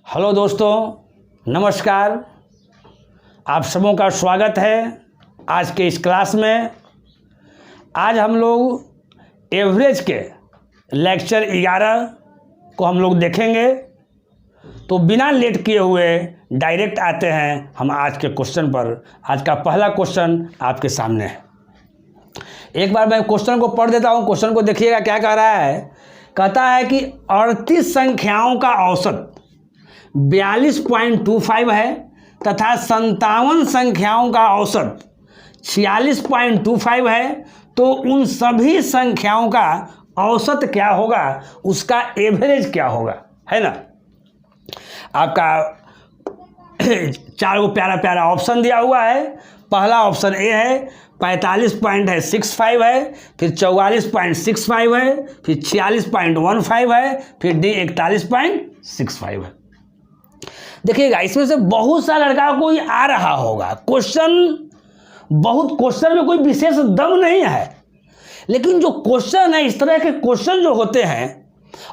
Hello दोस्तों, नमस्कार। आप सबों का स्वागत है आज के इस क्लास में। आज हम लोग एवरेज के लेक्चर 11 को हम लोग देखेंगे। तो बिना लेट किए हुए डायरेक्ट आते हैं हम आज के क्वेश्चन पर। आज का पहला क्वेश्चन आपके सामने है। एक बार मैं क्वेश्चन को पढ़ देता हूँ। क्वेश्चन को देखिएगा क्या कह रहा है। कहता है कि 38 संख्याओं का औसत 42.25 है तथा 57 संख्याओं का औसत 46.25 है, तो उन सभी संख्याओं का औसत क्या होगा, उसका एवरेज क्या होगा, है ना। आपका 4 प्यारा प्यारा ऑप्शन दिया हुआ है। पहला ऑप्शन ए है 45.65 है, फिर 44.65 है, फिर 46.15 है, फिर डी 41.65 है। देखिएगा, इसमें से बहुत सा लड़का कोई आ रहा होगा क्वेश्चन। क्वेश्चन में कोई विशेष दम नहीं है, लेकिन जो क्वेश्चन है, इस तरह के क्वेश्चन जो होते हैं,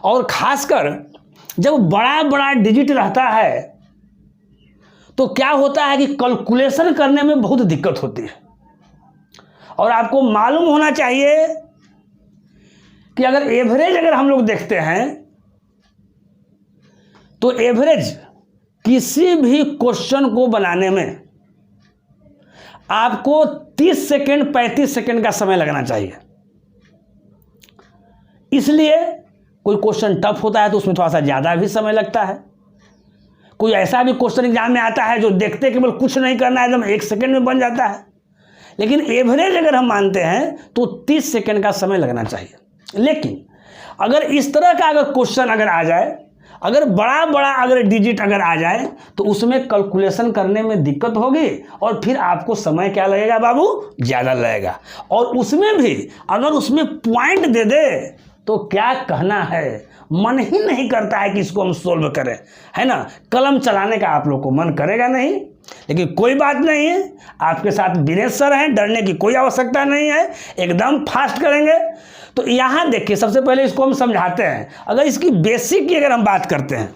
और खासकर जब बड़ा बड़ा डिजिट रहता है तो क्या होता है कि कैलकुलेशन करने में बहुत दिक्कत होती है। और आपको मालूम होना चाहिए कि अगर हम लोग देखते हैं तो एवरेज किसी भी क्वेश्चन को बनाने में आपको 30 सेकेंड 35 सेकेंड का समय लगना चाहिए। इसलिए कोई क्वेश्चन टफ होता है तो उसमें थोड़ा सा ज़्यादा भी समय लगता है। कोई ऐसा भी क्वेश्चन एग्जाम में आता है जो देखते केवल कुछ नहीं करना है, एकदम 1 सेकेंड में बन जाता है। लेकिन एवरेज अगर हम मानते हैं तो 30 सेकेंड का समय लगना चाहिए। लेकिन अगर इस तरह का क्वेश्चन आ जाए, अगर बड़ा डिजिट आ जाए, तो उसमें कैलकुलेशन करने में दिक्कत होगी और फिर आपको समय क्या लगेगा बाबू, ज़्यादा लगेगा। और उसमें भी अगर उसमें पॉइंट दे दे तो क्या कहना है, मन ही नहीं करता है कि इसको हम सोल्व करें, है ना। कलम चलाने का आप लोग को मन करेगा नहीं, लेकिन कोई बात नहीं है। आपके साथ विनेश सर हैं, डरने की कोई आवश्यकता नहीं है, एकदम फास्ट करेंगे। तो यहाँ देखिए, सबसे पहले इसको हम समझाते हैं। अगर इसकी बेसिक की हम बात करते हैं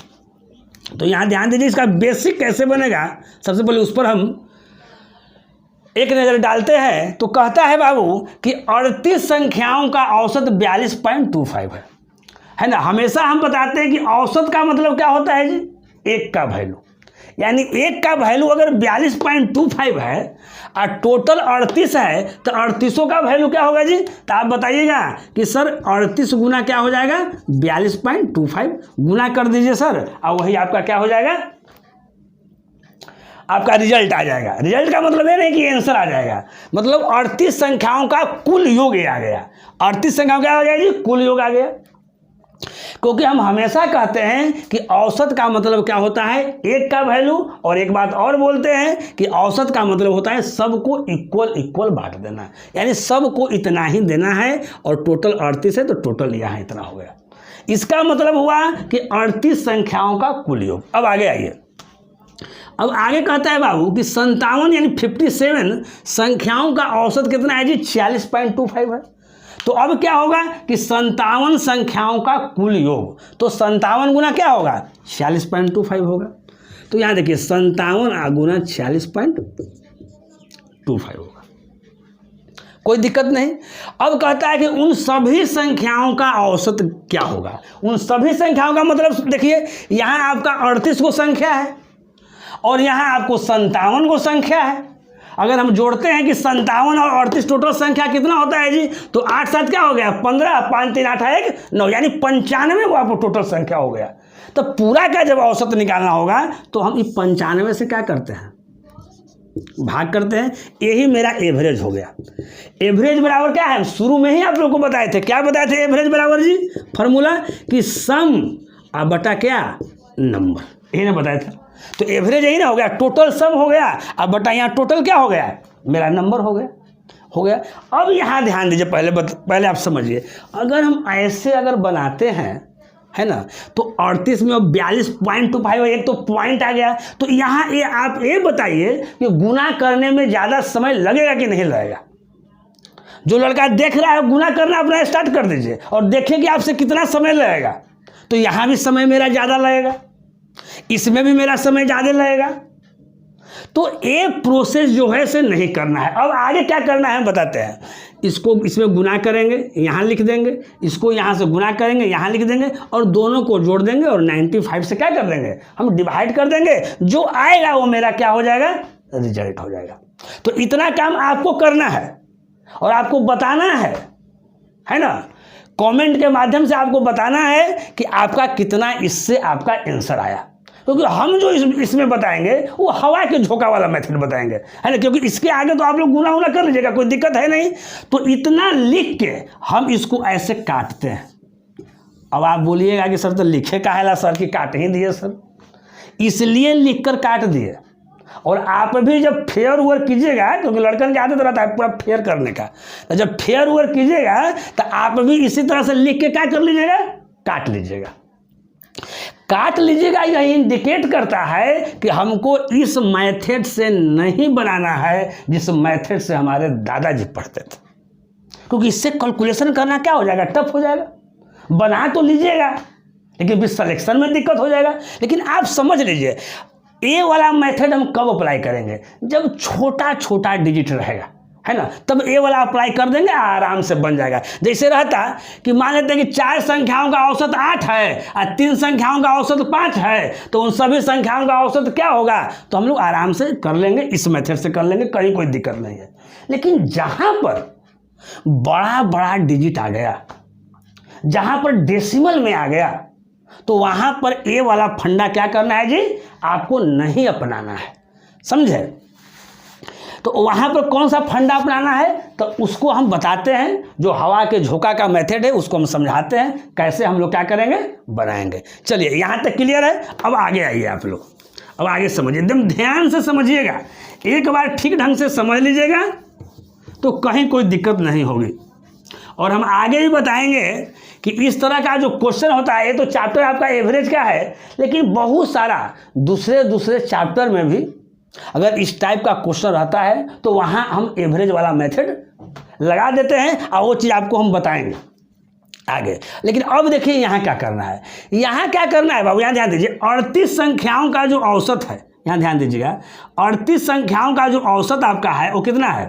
तो यहाँ ध्यान दीजिए, इसका बेसिक कैसे बनेगा। सबसे पहले उस पर हम एक नज़र डालते हैं। तो कहता है बाबू कि 38 संख्याओं का औसत 42.25 है ना। हमेशा हम बताते हैं कि औसत का मतलब क्या होता है जी, एक का वैल्यू। यानी एक का वैल्यू अगर 42.25 है और टोटल 38 है तो 38 का वैल्यू क्या होगा जी। तो आप बताइएगा कि सर 38 गुना क्या हो जाएगा, 42.25 गुना कर दीजिए सर, और वही आपका क्या हो जाएगा, आपका रिजल्ट आ जाएगा। रिजल्ट का मतलब ये नहीं कि आंसर आ जाएगा, मतलब 38 संख्याओं का कुल योग आ गया। 38 संख्याओं क्या हो जाएगा जी, कुल योग आ गया। क्योंकि हम हमेशा कहते हैं कि औसत का मतलब क्या होता है, एक का वैल्यू। और एक बात और बोलते हैं कि औसत का मतलब होता है सबको इक्वल बांट देना, यानी सबको इतना ही देना है। और टोटल 38 है तो टोटल यहाँ इतना हो गया। इसका मतलब हुआ कि 38 संख्याओं का कुल योग। अब आगे आइए। अब आगे कहता है बाबू कि 57 यानी 57 संख्याओं का औसत कितना है जी, 46.25 है। तो अब क्या होगा कि 57 संख्याओं का कुल योग, तो 57 गुना क्या होगा, 46.25 होगा। तो यहाँ देखिए 57 गुना 46.25 होगा, कोई दिक्कत नहीं। अब कहता है कि उन सभी संख्याओं का औसत क्या होगा। उन सभी संख्याओं का मतलब देखिए, यहाँ आपका 38 को संख्या है और यहाँ आपको 57 को संख्या है। अगर हम जोड़ते हैं कि 57 और 38 टोटल संख्या कितना होता है जी, तो 8 7 क्या हो गया, 15, 5 3 8 1 9, यानी 95 वो आपको टोटल संख्या हो गया। तो पूरा का जब औसत निकालना होगा तो हम 95 से क्या करते हैं, भाग करते हैं। यही मेरा एवरेज हो गया। एवरेज बराबर क्या है, शुरू में ही आप लोग को बताए थे। क्या बताए थे एवरेज बराबर जी, फॉर्मूला कि सम बटा क्या, नंबर, यही ना बताया था। तो एवरेज यही ना हो गया, टोटल सम हो गया, अब बटा यहाँ टोटल क्या हो गया, मेरा नंबर हो गया। अब यहाँ ध्यान दीजिए, पहले आप समझिए। अगर हम ऐसे बनाते हैं, है ना, तो 38 में 42.25 एक तो पॉइंट आ गया। तो यहाँ आप ये बताइए कि गुना करने में ज़्यादा समय लगेगा कि नहीं लगेगा। जो लड़का देख रहा है गुना करना अपना स्टार्ट कर दीजिए और देखिए कि आपसे कितना समय लगेगा। तो यहाँ भी समय मेरा ज़्यादा लगेगा। इसमें भी मेरा समय ज़्यादा लगेगा। तो एक प्रोसेस जो है इसे नहीं करना है। अब आगे क्या करना है हम बताते हैं। इसको इसमें गुना करेंगे, यहाँ लिख देंगे, इसको यहाँ से गुना करेंगे, यहाँ लिख देंगे, और दोनों को जोड़ देंगे और 95 से क्या कर देंगे, हम डिवाइड कर देंगे। जो आएगा वो मेरा क्या हो जाएगा, रिजल्ट हो जाएगा। तो इतना काम आपको करना है और आपको बताना है ना। कमेंट के माध्यम से आपको बताना है कि आपका कितना इससे आपका आंसर आया, क्योंकि हम जो इसमें बताएंगे वो हवा के झोंका वाला मेथड बताएंगे, है ना। क्योंकि इसके आगे तो आप लोग गुना वुना कर लीजिएगा, कोई दिक्कत है नहीं। तो इतना लिख के हम इसको ऐसे काटते हैं। अब आप बोलिएगा कि सर तो लिखे काहे ला सर, कि काट ही दिए सर, इसलिए लिख कर काट दिए। और आप भी जब फेयर वर्क कीजिएगा, क्योंकि लड़कन की आदत रहता है पूरा फेयर करने का, तो जब फेयर वर्क कीजिएगा तो आप भी इसी तरह से लिख के क्या कर लीजिएगा, काट लीजिएगा। काट लीजिएगा यह इंडिकेट करता है कि हमको इस मेथड से नहीं बनाना है जिस मेथड से हमारे दादाजी पढ़ते थे, क्योंकि इससे कैलकुलेशन करना क्या हो जाएगा, टफ हो जाएगा। बना तो लीजिएगा लेकिन फिर सिलेक्शन में दिक्कत हो जाएगा। लेकिन आप समझ लीजिए ये वाला मेथड हम कब अप्लाई करेंगे, जब छोटा छोटा डिजिट रहेगा, है ना, तब ए वाला अप्लाई कर देंगे, आराम से बन जाएगा। जैसे रहता कि मान लेते हैं कि 4 संख्याओं का औसत 8 है और 3 संख्याओं का औसत 5 है, तो उन सभी संख्याओं का औसत क्या होगा, तो हम लोग आराम से कर लेंगे, इस मेथड से कर लेंगे, कहीं कोई दिक्कत नहीं है। लेकिन जहाँ पर बड़ा बड़ा डिजिट आ गया, जहाँ पर डेसिमल में आ गया, तो वहाँ पर ए वाला फंडा क्या करना है जी, आपको नहीं अपनाना है, समझे। तो वहाँ पर कौन सा फंडा अपनाना है, तो उसको हम बताते हैं। जो हवा के झोंका का मेथड है उसको हम समझाते हैं कैसे हम लोग क्या करेंगे, बनाएंगे। चलिए यहाँ तक क्लियर है। अब आगे आइए आप लोग, अब आगे समझिए, एकदम ध्यान से समझिएगा। एक बार ठीक ढंग से समझ लीजिएगा तो कहीं कोई दिक्कत नहीं होगी। और हम आगे भी बताएंगे कि इस तरह का जो क्वेश्चन होता है, ये तो चैप्टर आपका एवरेज का है, लेकिन बहुत सारा दूसरे चैप्टर में भी अगर इस टाइप का क्वेश्चन रहता है तो वहाँ हम एवरेज वाला मेथड लगा देते हैं और वो चीज़ आपको हम बताएंगे आगे। लेकिन अब देखिए यहाँ क्या करना है, यहाँ क्या करना है बाबू, यहाँ ध्यान दीजिए। 38 संख्याओं का जो औसत है, यहाँ ध्यान दीजिएगा, 38 संख्याओं का जो औसत आपका है वो कितना है,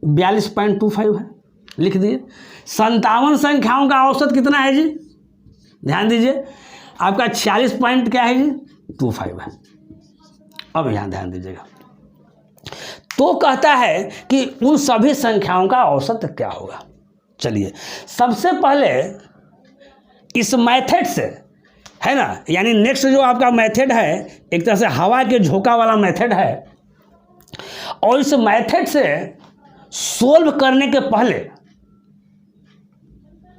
42.25 है, लिख दिए। 57 संख्याओं का औसत कितना है जी, ध्यान दीजिए, आपका 46 पॉइंट क्या है जी, 25 है। अब यहाँ ध्यान दीजिएगा, तो कहता है कि उन सभी संख्याओं का औसत क्या होगा। चलिए सबसे पहले इस मेथड से, है ना, यानी नेक्स्ट जो आपका मेथड है एक तरह से हवा के झोंका वाला मेथड है, और इस मेथड से सोल्व करने के पहले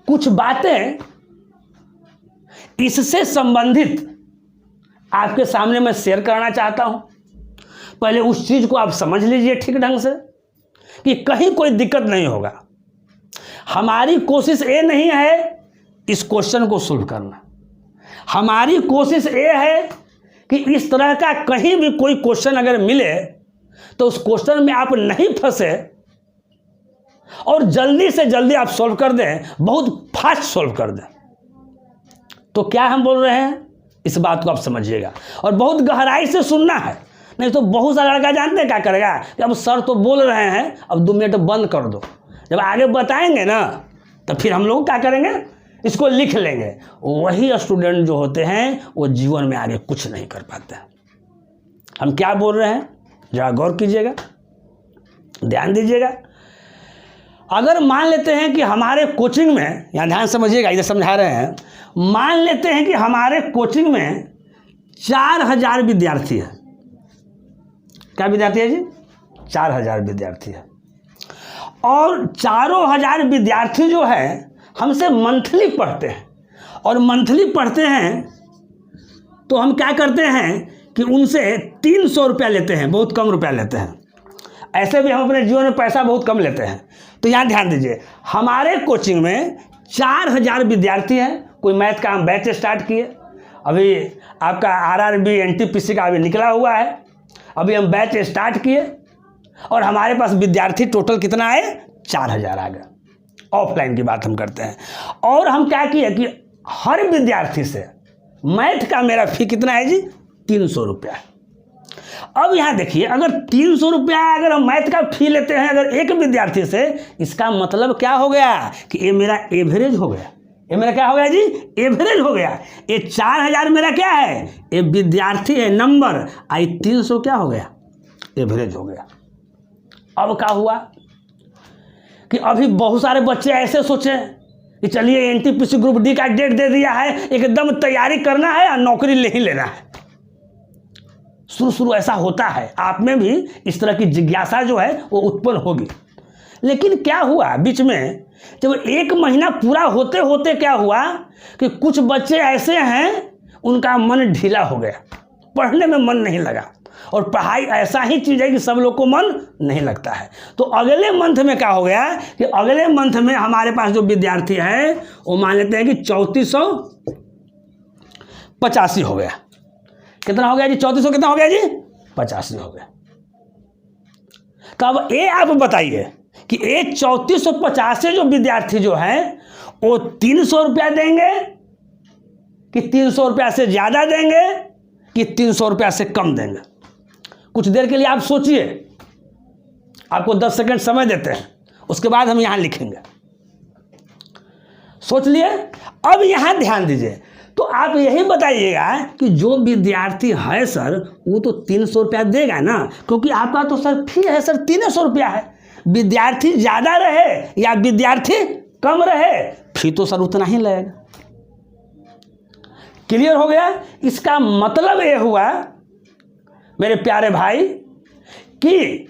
कुछ बातें इससे संबंधित आपके सामने मैं शेयर करना चाहता हूं। पहले उस चीज को आप समझ लीजिए ठीक ढंग से कि कहीं कोई दिक्कत नहीं होगा। हमारी कोशिश ये नहीं है इस क्वेश्चन को सोल्व करना, हमारी कोशिश ये है कि इस तरह का कहीं भी कोई क्वेश्चन अगर मिले तो उस क्वेश्चन में आप नहीं फंसे और जल्दी से जल्दी आप सॉल्व कर दें, बहुत फास्ट सॉल्व कर दें। तो क्या हम बोल रहे हैं, इस बात को आप समझिएगा और बहुत गहराई से सुनना है, नहीं तो बहुत सारा लड़का जानते हैं क्या करेगा कि अब सर तो बोल रहे हैं, अब 2 मिनट बंद कर दो, जब आगे बताएंगे ना तो फिर हम लोग क्या करेंगे, इसको लिख लेंगे। वही स्टूडेंट जो होते हैं वो जीवन में आगे कुछ नहीं कर पाते हैं। हम क्या बोल रहे हैं जरा गौर कीजिएगा, ध्यान दीजिएगा। अगर मान लेते हैं कि हमारे कोचिंग में, यहाँ ध्यान समझिएगा, इधर समझा रहे हैं, मान लेते हैं कि हमारे कोचिंग में 4000 विद्यार्थी है। क्या विद्यार्थी है जी, 4000 विद्यार्थी है। और 4000 विद्यार्थी जो है हमसे मंथली पढ़ते हैं, और मंथली पढ़ते हैं तो हम क्या करते हैं कि उनसे 300 रुपया लेते हैं, बहुत कम रुपया लेते हैं। ऐसे भी हम अपने जीवन में पैसा बहुत कम लेते हैं। तो यहाँ ध्यान दीजिए, हमारे कोचिंग में 4000 विद्यार्थी हैं। कोई मैथ का हम बैच स्टार्ट किए, अभी आपका RRB NTPC का अभी निकला हुआ है, अभी हम बैच स्टार्ट किए और हमारे पास विद्यार्थी टोटल कितना आए, 4000 आ गए। ऑफलाइन की बात हम करते हैं। और हम क्या किए कि हर विद्यार्थी से मैथ का मेरा फी कितना है जी? 300 रुपया। अब यहाँ देखिए, अगर 300 रुपया अगर हम मैथ का फी लेते हैं अगर एक विद्यार्थी से, इसका मतलब क्या हो गया कि ये मेरा एवरेज हो गया। ये मेरा क्या हो गया जी? एवरेज हो गया। ये 4000 मेरा क्या है? ये विद्यार्थी है नंबर, आई 300 क्या हो गया? एवरेज हो गया। अब क्या हुआ कि अभी बहुत सारे बच्चे ऐसे सोचे कि चलिए एनटीपीसी ग्रुप डी का डेट दे दिया है, एकदम तैयारी करना है और नौकरी ले ही लेना है। शुरू ऐसा होता है, आप में भी इस तरह की जिज्ञासा जो है वो उत्पन्न होगी। लेकिन क्या हुआ बीच में, जब 1 महीना पूरा होते होते क्या हुआ कि कुछ बच्चे ऐसे हैं उनका मन ढीला हो गया, पढ़ने में मन नहीं लगा। और पढ़ाई ऐसा ही चीज़ है कि सब लोग को मन नहीं लगता है। तो अगले मंथ में क्या हो गया कि अगले मंथ में हमारे पास जो विद्यार्थी है वो मान लेते हैं कि 3485 हो गया। कितना हो गया जी? 3400 कितना हो गया जी? 85 हो गया। तो अब ये आप बताइए कि ये 3485 जो विद्यार्थी जो है वो 300 रुपया देंगे कि 300 रुपया से ज़्यादा देंगे कि 300 रुपया से कम देंगे? कुछ देर के लिए आप सोचिए, आपको 10 सेकंड समय देते हैं, उसके बाद हम यहाँ लिखेंगे। सोच लिए। अब यहाँ ध्यान दीजिए, तो आप यही बताइएगा कि जो विद्यार्थी है सर वो तो 300 रुपया देगा ना, क्योंकि आपका तो सर फी है सर 300 रुपया है। विद्यार्थी ज़्यादा रहे या विद्यार्थी कम रहे, फी तो सर उतना ही लगेगा। क्लियर हो गया? इसका मतलब ये हुआ मेरे प्यारे भाई कि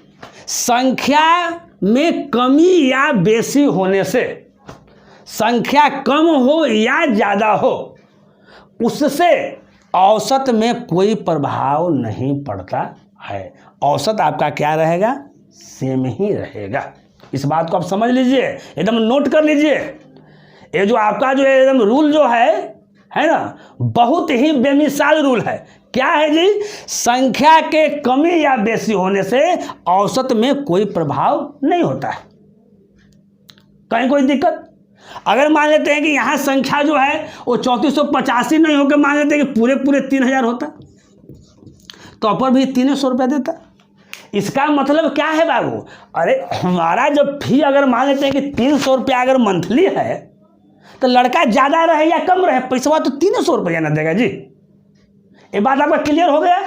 संख्या में कमी या बेसी होने से, संख्या कम हो या ज़्यादा हो, उससे औसत में कोई प्रभाव नहीं पड़ता है। औसत आपका क्या रहेगा? सेम ही रहेगा। इस बात को आप समझ लीजिए, एकदम नोट कर लीजिए। ये जो आपका जो एकदम रूल जो है ना, बहुत ही बेमिसाल रूल है। क्या है जी? संख्या के कमी या बेसी होने से औसत में कोई प्रभाव नहीं होता है। कहीं कोई दिक्कत? अगर मान लेते हैं कि यहाँ संख्या जो है वो 3485 नहीं होकर मान लेते हैं कि पूरे 3000 होता, तो पर भी 300 रुपया देता। इसका मतलब क्या है बाबू? अरे हमारा जब फी अगर मान लेते हैं कि 300 रुपया अगर मंथली है, तो लड़का ज़्यादा रहे या कम रहे, पैसा तो 300 रुपया ना देगा जी। ये बात आपका क्लियर हो गया?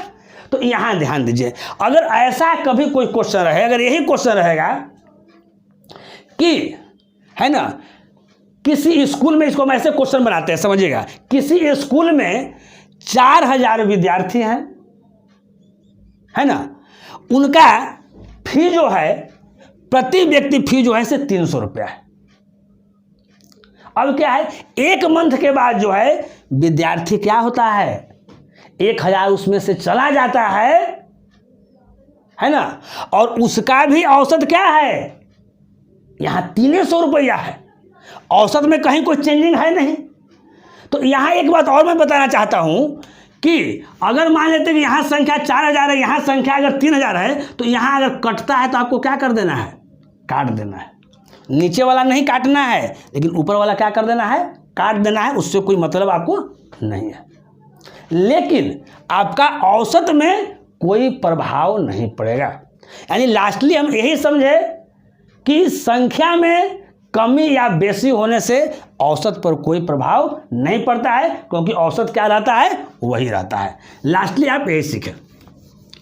तो यहाँ ध्यान दीजिए, अगर ऐसा कभी कोई क्वेश्चन रहे, अगर यही क्वेश्चन रहेगा कि है ना किसी स्कूल में, इसको हम ऐसे क्वेश्चन बनाते हैं समझिएगा, किसी स्कूल में 4000 विद्यार्थी हैं, है ना, उनका फी जो है प्रति व्यक्ति फी जो है से 300 रुपया है। अब क्या है, 1 मंथ के बाद जो है विद्यार्थी क्या होता है, 1000 उसमें से चला जाता है ना, और उसका भी औसत क्या है, यहाँ 300 रुपया है। औसत में कहीं कोई चेंजिंग है नहीं। तो यहाँ एक बात और मैं बताना चाहता हूँ कि अगर मान लेते हैं कि यहाँ संख्या 4000 है, यहाँ संख्या अगर 3000 है, तो यहाँ अगर कटता है तो आपको क्या कर देना है? काट देना है। नीचे वाला नहीं काटना है, लेकिन ऊपर वाला क्या कर देना है? काट देना है। उससे कोई मतलब आपको नहीं है, लेकिन आपका औसत में कोई प्रभाव नहीं पड़ेगा। यानी लास्टली हम यही समझे कि संख्या में कमी या बेसी होने से औसत पर कोई प्रभाव नहीं पड़ता है, क्योंकि औसत क्या रहता है? वही रहता है। लास्टली आप यही सीखें।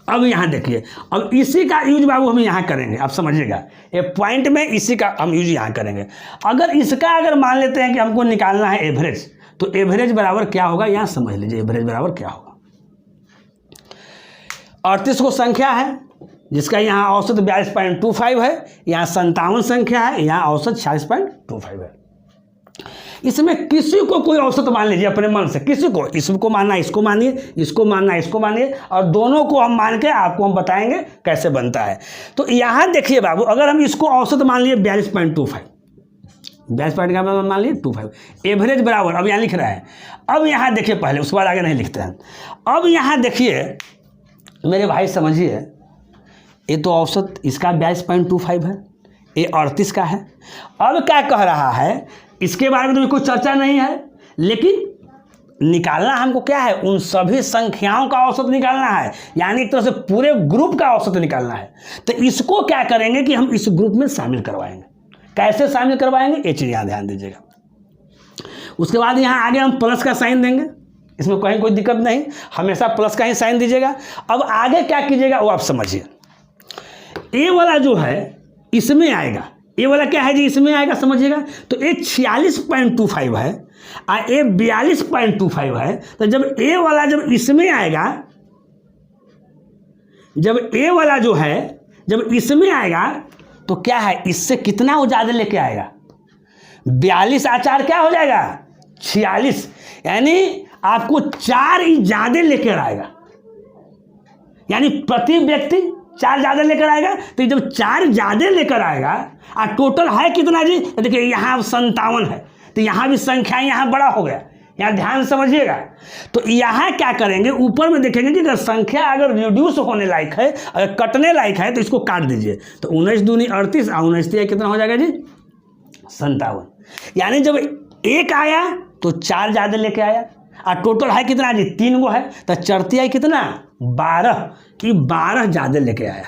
अब यहाँ देखिए, अब इसी का यूज बाबू हम यहाँ करेंगे, आप समझिएगा, ये पॉइंट में इसी का हम यूज यहाँ करेंगे। अगर मान लेते हैं कि हमको निकालना है एवरेज, तो एवरेज बराबर क्या होगा, यहाँ समझ लीजिए एवरेज बराबर क्या होगा। 38 को संख्या है जिसका यहाँ औसत 42.25 है, यहाँ 57 संख्या है, यहाँ औसत 46.25 है। इसमें किसी को कोई औसत मान लीजिए अपने मन से, किसी को, इसको मानना इसको मानिए, इसको मानना इसको मानिए, और दोनों को हम मान के आपको हम बताएंगे कैसे बनता है। तो यहाँ देखिए बाबू, अगर हम इसको औसत मान लिए 42.25, 42 मान लिए 25, एवरेज बराबर, अब यहाँ लिख रहा है। अब यहाँ देखिए पहले, उसके बाद आगे नहीं लिखते हैं। अब यहाँ देखिए मेरे भाई, समझिए, ये तो औसत इसका 42.25 है, ये 38 का है। अब क्या कह रहा है, इसके बारे में तो कोई चर्चा नहीं है, लेकिन निकालना हमको क्या है, उन सभी संख्याओं का औसत निकालना है, यानी एक तरह से पूरे ग्रुप का औसत निकालना है। तो इसको क्या करेंगे कि हम इस ग्रुप में शामिल करवाएंगे। कैसे शामिल करवाएंगे, ये चीज़ यहाँ ध्यान दीजिएगा। उसके बाद यहाँ आगे हम प्लस का साइन देंगे, इसमें कहीं कोई दिक्कत नहीं, हमेशा प्लस का ही साइन दीजिएगा। अब आगे क्या कीजिएगा वो आप समझिए। ए वाला जो है इसमें आएगा, ए वाला क्या है जी, इसमें आएगा, समझिएगा। तो ए 46.25 है और ए 42.25 है। तो जब ए वाला जब इसमें आएगा, जब ए वाला जो है जब इसमें आएगा तो क्या है, इससे कितना वो ज़्यादा लेके आएगा, 42 आचार क्या हो जाएगा 46, यानी आपको 4 ही ज़्यादा लेकर आएगा, यानी प्रति व्यक्ति 4 ज़्यादा लेकर आएगा। तो जब 4 ज़्यादा लेकर आएगा और टोटल है कितना जी, तो देखिए यहाँ 57 है, तो यहाँ भी संख्या यहाँ बड़ा हो गया, यहाँ ध्यान समझिएगा। तो यहाँ क्या करेंगे, ऊपर में देखेंगे कि अगर संख्या अगर रिड्यूस होने लायक है, अगर कटने लायक है तो इसको काट दीजिए। तो 19 दूनी 38 और 19 तिया कितना हो जाएगा जी 57, यानी जब 1 आया तो 4 ज़्यादा लेके आया और टोटल है कितना जी 3 गो है, तो चरतिया कितना 12 की 12 ज़्यादा लेके आया।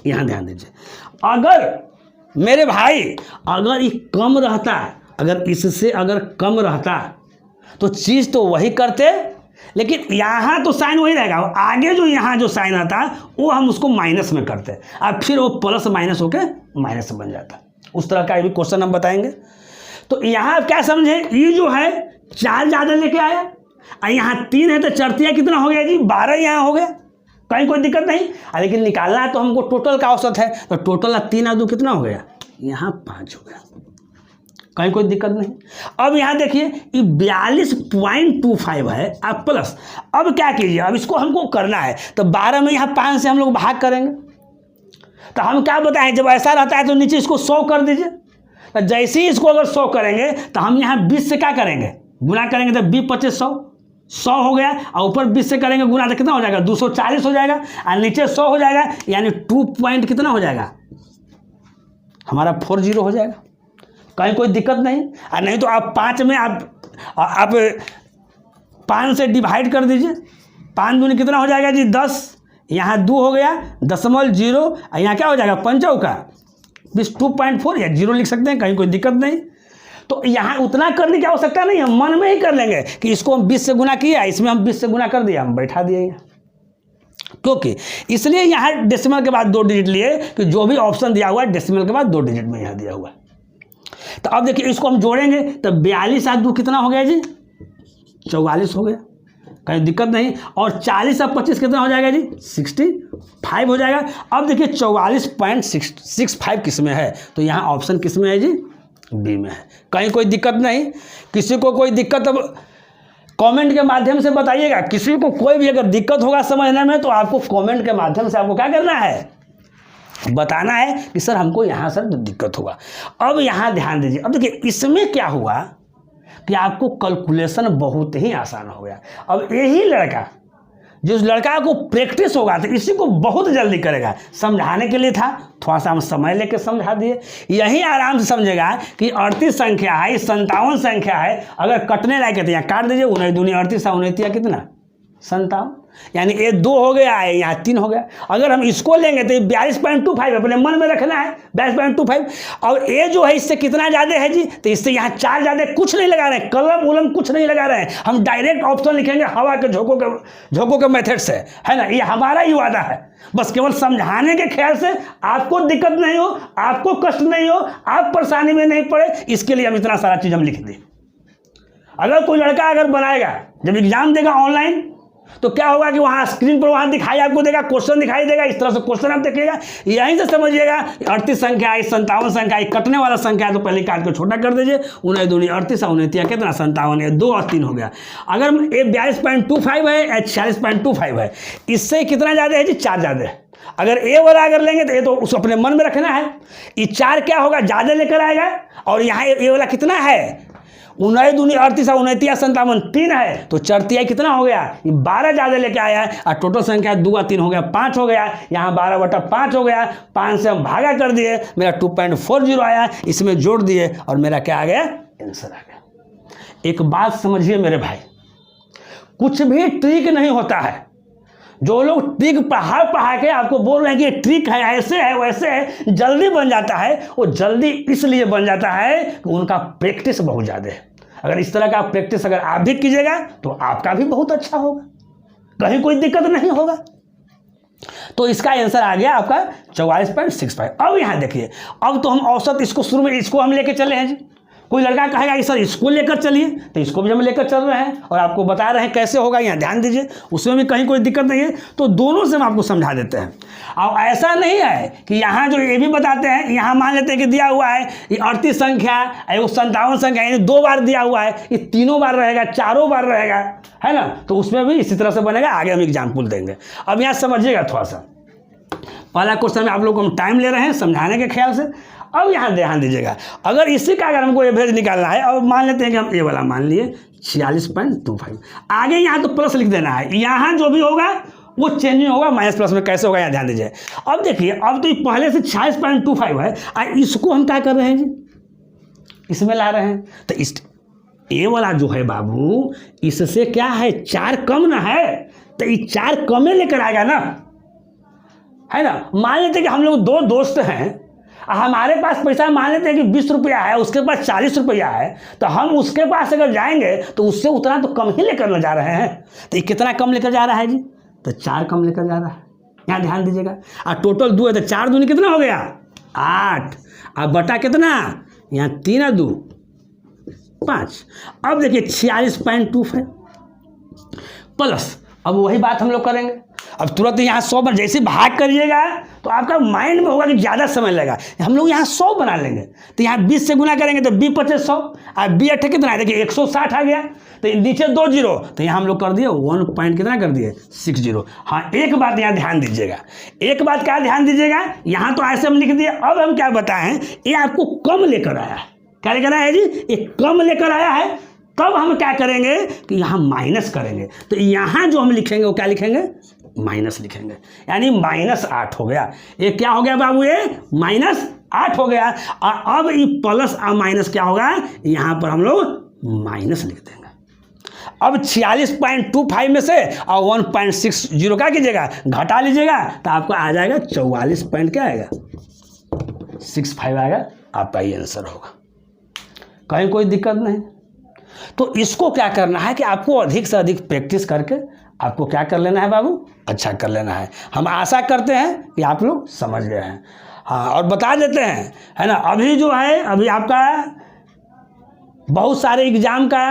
यहाँ ध्यान दीजिए, अगर मेरे भाई अगर ये कम रहता, अगर इससे अगर कम रहता तो चीज़ तो वही करते, लेकिन यहाँ तो साइन वही रहेगा, आगे जो यहाँ जो साइन आता वो हम उसको माइनस में करते और फिर वो प्लस माइनस होके माइनस बन जाता। उस तरह का भी क्वेश्चन हम बताएंगे। तो यहाँ क्या समझे, ये जो है 4 ज़्यादा लेके आया और यहाँ 3 है, तो चरतिया कितना हो गया जी 12 यहाँ हो गया, कहीं कोई दिक्कत नहीं। लेकिन निकालना है तो हमको टोटल का औसत है, तो टोटल 3 और 2 कितना हो गया, यहाँ 5 हो गया, कहीं कोई दिक्कत नहीं। अब यहाँ देखिए ये 42.25 है अब प्लस, अब क्या कीजिए, अब इसको हमको करना है तो 12 में यहाँ 5 से हम लोग भाग करेंगे। तो हम क्या बताएं, जब ऐसा रहता है तो नीचे इसको 100 कर दीजिए। तो जैसे ही इसको अगर 100 करेंगे तो हम यहाँ 20 से क्या करेंगे, गुना करेंगे, तो 20 25 100 हो गया, और ऊपर 20 से करेंगे गुना तो कितना हो जाएगा 240 हो जाएगा, और नीचे 100 हो जाएगा, यानी 2 पॉइंट कितना हो जाएगा हमारा 40 हो जाएगा, कहीं कोई दिक्कत नहीं। और नहीं तो आप 5 में आप 5 से डिवाइड कर दीजिए, 5 दूनी कितना हो जाएगा जी 10, यहाँ 2 हो गया 0.0, और यहाँ क्या हो जाएगा 5 का 2.4 या 0 लिख सकते हैं, कहीं कोई दिक्कत नहीं। तो यहाँ उतना करने की आवश्यकता नहीं है, मन में ही कर लेंगे कि इसको हम 20 से गुना किया, इसमें हम 20 से गुना कर दिया, हम बैठा दिए यहाँ, क्योंकि इसलिए यहाँ डेसिमल के बाद 2 डिजिट लिए कि जो भी ऑप्शन दिया हुआ है डेसिमल के बाद 2 डिजिट में यहाँ दिया हुआ है। तो अब देखिए इसको हम जोड़ेंगे तो 42 और 2 कितना हो गया जी 44 हो गया, कहीं दिक्कत नहीं। और 40 और 25 कितना हो जाएगा जी 65 हो जाएगा। अब देखिए 44.65 किस में है, तो यहाँ ऑप्शन किस में है जी बी में है, कहीं कोई दिक्कत नहीं। किसी को कोई दिक्कत अब कमेंट के माध्यम से बताइएगा, किसी को कोई भी अगर दिक्कत होगा समझने में तो आपको कमेंट के माध्यम से आपको क्या करना है, बताना है कि सर हमको यहाँ सर दिक्कत होगा। अब यहाँ ध्यान दीजिए, अब देखिए इसमें क्या हुआ कि आपको कैलकुलेशन बहुत ही आसान हो गया। अब यही लड़का, जिस लड़का को प्रैक्टिस होगा तो इसी को बहुत जल्दी करेगा, समझाने के लिए था थोड़ा सा हम समय लेके समझा दिए, यही आराम से समझेगा कि 38 संख्या है, 57 संख्या है, अगर कटने लायक है तो यहाँ काट दीजिए, 19 दूनी 38 और 19 कितना 57, यानी ये 2 हो गया है, यहाँ 3 हो गया। अगर हम इसको लेंगे तो ये 42.25 अपने मन में रखना है 42.25, और ये जो है इससे कितना ज़्यादा है जी, तो इससे यहाँ 4 ज़्यादा, कुछ नहीं लगा रहे हैं, कलम उलम कुछ नहीं लगा रहे हैं, हम डायरेक्ट ऑप्शन लिखेंगे हवा के झोंकों के मेथड से, है ना, ये हमारा ही वादा है। बस केवल समझाने के ख्याल से आपको दिक्कत नहीं हो, आपको कष्ट नहीं हो, आप परेशानी में नहीं पड़े, इसके लिए हम इतना सारा चीज़ हम लिख दें। अगर कोई लड़का अगर बनाएगा, जब एग्जाम देगा ऑनलाइन, तो क्या होगा कि वहाँ स्क्रीन पर वहाँ दिखाई आपको देगा, क्वेश्चन दिखाई देगा, इस तरह से क्वेश्चन आप देखिएगा, यहीं से समझिएगा 38 संख्या है, 57 संख्या है, कटने वाला संख्या है तो पहले काट को छोटा कर दीजिए, 19 दूनी 38 और 19 कितना 57 है, 2 और 3 हो गया। अगर ये 42.25 है या 46.25 है, इससे कितना ज़्यादा है जी 4 ज़्यादा है। अगर ए वाला अगर लेंगे तो ये तो उसको अपने मन में रखना है, ये 4 क्या होगा ज़्यादा लेकर आएगा, और यहाँ ए वाला कितना है 19 दूनी 38 और 19 57 3 है, तो चरतिया कितना हो गया, ये 12 ज़्यादा लेके आया है, और टोटल संख्या 2 और 3 हो गया 5 हो गया, यहाँ 12/5 हो गया, 5 से हम भागा कर दिए, मेरा 2.40 आया, इसमें जोड़ दिए और मेरा क्या आ गया आंसर आ गया। एक बात समझिए मेरे भाई, कुछ भी ट्रिक नहीं होता है। जो लोग ट्रिक पढ़ा के आपको बोल रहे हैं कि ये ट्रिक है, ऐसे है वैसे है, जल्दी बन जाता है, वो जल्दी इसलिए बन जाता है कि उनका प्रैक्टिस बहुत ज़्यादा है। अगर इस तरह का प्रैक्टिस अगर आप भी कीजिएगा तो आपका भी बहुत अच्छा होगा, कहीं कोई दिक्कत नहीं होगा। तो इसका आंसर आ गया आपका 44.65। अब यहाँ देखिए, अब तो हम औसत इसको शुरू में इसको हम लेके चले हैं जी। कोई लड़का कहेगा कि सर इसको लेकर चलिए, तो इसको भी हम लेकर चल रहे हैं और आपको बता रहे हैं कैसे होगा, यहाँ ध्यान दीजिए, उसमें भी कहीं कोई दिक्कत नहीं है। तो दोनों से हम आपको समझा देते हैं। अब ऐसा नहीं है कि यहाँ जो ये भी बताते हैं, यहाँ मान लेते हैं कि दिया हुआ है ये 38 संख्या, वो 57 संख्या, यानी 2 बार दिया हुआ है, ये 3 बार रहेगा, 4 बार रहेगा, है ना। तो उसमें भी इसी तरह से बनेगा। आगे हम एग्जाम्पल देंगे। अब यहाँ समझिएगा थोड़ा सा, पहला क्वेश्चन में आप लोग को हम टाइम ले रहे हैं समझाने के ख्याल से। अब यहाँ ध्यान दीजिएगा, अगर इसी का अगर हमको एवरेज निकालना है, अब मान लेते हैं कि हम ये वाला मान लिए 46.25, आगे यहाँ तो प्लस लिख देना है, यहाँ जो भी होगा वो चेंज नहीं होगा, माइनस प्लस में कैसे होगा यहाँ ध्यान दीजिए। अब देखिए, अब तो ये पहले से 46.25 है, और इसको हम क्या कर रहे हैं जी, इसमें ला रहे हैं। तो इस ये वाला जो है बाबू, इससे क्या है, 4 कम ना है, तो ये 4 कमे लेकर आएगा ना, है ना। मान लेते हैं कि हम लोग 2 दोस्त हैं, हमारे पास पैसा मान लेते हैं कि 20 रुपया है, उसके पास 40 रुपया है, तो हम उसके पास अगर जाएंगे तो उससे उतना तो कम ही लेकर जा रहे हैं। तो ये कितना कम लेकर जा रहा है जी, तो 4 कम लेकर जा रहा है, यहाँ ध्यान दीजिएगा। और टोटल 2 है, तो 4 दूनी कितना हो गया, 8, और बटा कितना, यहाँ 3 और 2 5। अब देखिए 46.25 प्लस, अब वही बात हम लोग करेंगे। अब तुरंत यहाँ 100 बन, जैसे भाग करिएगा तो आपका माइंड में होगा कि ज़्यादा समय लगेगा, हम लोग यहाँ 100 बना लेंगे। तो यहाँ 20 से गुना करेंगे तो 20 25 100, और 20 8 कितना है, देखिए 160 आ गया। तो नीचे 2 जीरो, तो यहाँ हम लोग कर दिए 1 पॉइंट कितना कर दिए 60। हाँ, एक बात यहाँ ध्यान दीजिएगा, एक बात क्या ध्यान दीजिएगा, यहाँ तो ऐसे हम लिख दिए। अब हम क्या बताएं, ये आपको कम लेकर आया है, क्या लेकर आया है जी, ये कम लेकर आया है। तब हम क्या करेंगे कि यहाँ माइनस करेंगे, तो यहाँ जो हम लिखेंगे वो क्या लिखेंगे, माइनस लिखेंगे, यानी -8 हो गया। ये क्या हो गया बाबू, ये -8 हो गया। और अब ये प्लस और माइनस क्या होगा, यहाँ पर हम लोग माइनस लिख देंगे। अब 46.25 में से और 1.60 का कीजिएगा, घटा लीजिएगा, तो आपको आ जाएगा 44 पॉइंट क्या आएगा 65 आएगा, आपका ये आंसर होगा, कहीं कोई दिक्कत नहीं। तो इसको क्या करना है कि आपको अधिक से अधिक प्रैक्टिस करके आपको क्या कर लेना है बाबू, अच्छा कर लेना है। हम आशा करते हैं कि आप लोग समझ गए हैं। हाँ, और बता देते हैं, है ना, अभी जो है, अभी आपका बहुत सारे एग्ज़ाम का